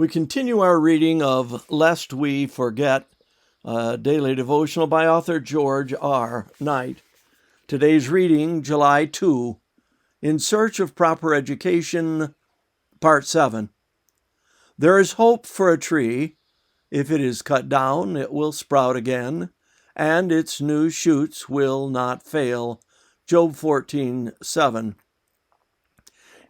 We continue our reading of Lest We Forget, a daily devotional by author George R. Knight. Today's reading, July 2, In Search of Proper Education, Part 7. There is hope for a tree. If it is cut down, it will sprout again, and its new shoots will not fail. Job 14:7.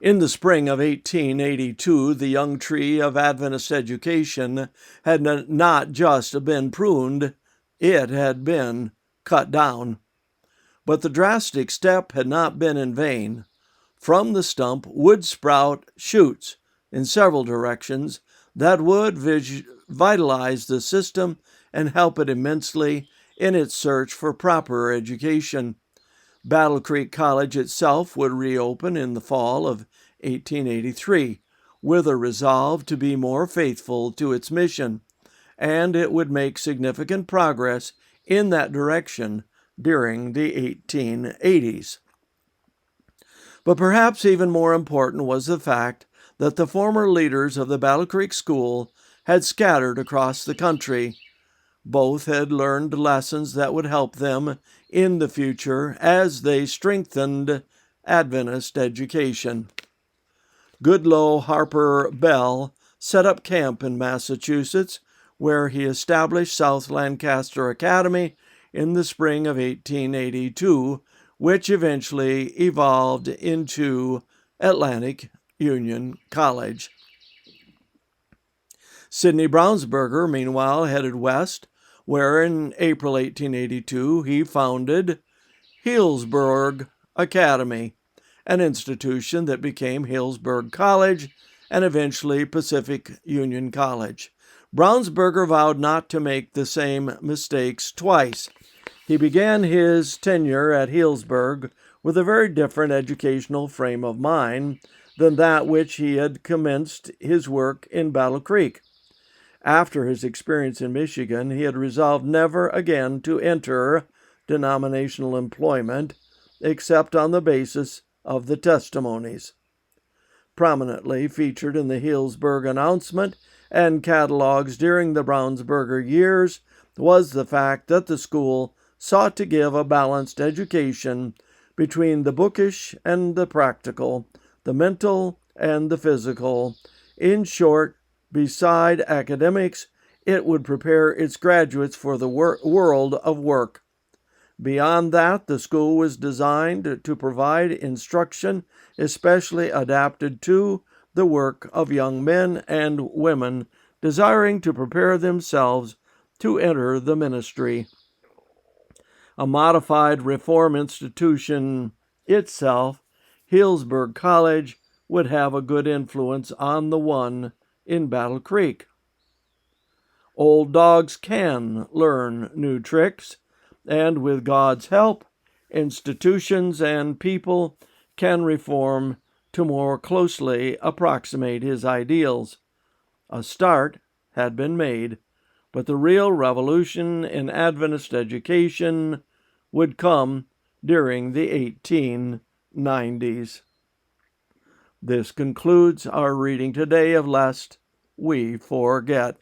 In the spring of 1882, the young tree of Adventist education had not just been pruned, it had been cut down. But the drastic step had not been in vain. From the stump would sprout shoots in several directions that would vitalize the system and help it immensely in its search for proper education. Battle Creek College itself would reopen in the fall of 1883, with a resolve to be more faithful to its mission, and it would make significant progress in that direction during the 1880s. But perhaps even more important was the fact that the former leaders of the Battle Creek School had scattered across the country. Both had learned lessons that would help them in the future as they strengthened Adventist education. Goodloe Harper Bell set up camp in Massachusetts, where he established South Lancaster Academy in the spring of 1882, which eventually evolved into Atlantic Union College. Sidney Brownsberger, meanwhile, headed west, where in April 1882 he founded Healdsburg Academy, an institution that became Healdsburg College and eventually Pacific Union College. Brownsberger vowed not to make the same mistakes twice. He began his tenure at Healdsburg with a very different educational frame of mind than that which he had commenced his work in Battle Creek. After his experience in Michigan, he had resolved never again to enter denominational employment except on the basis of the testimonies. Prominently featured in the Healdsburg announcement and catalogs during the Brownsberger years was the fact that the school sought to give a balanced education between the bookish and the practical, the mental and the physical. In short, beside academics, it would prepare its graduates for the world of work. Beyond that, the school was designed to provide instruction especially adapted to the work of young men and women desiring to prepare themselves to enter the ministry. A modified reform institution itself, Healdsburg College would have a good influence on the one in Battle Creek. Old dogs can learn new tricks, and with God's help, institutions and people can reform to more closely approximate his ideals. A start had been made, but the real revolution in Adventist education would come during the 1890s. This concludes our reading today of Lest We Forget.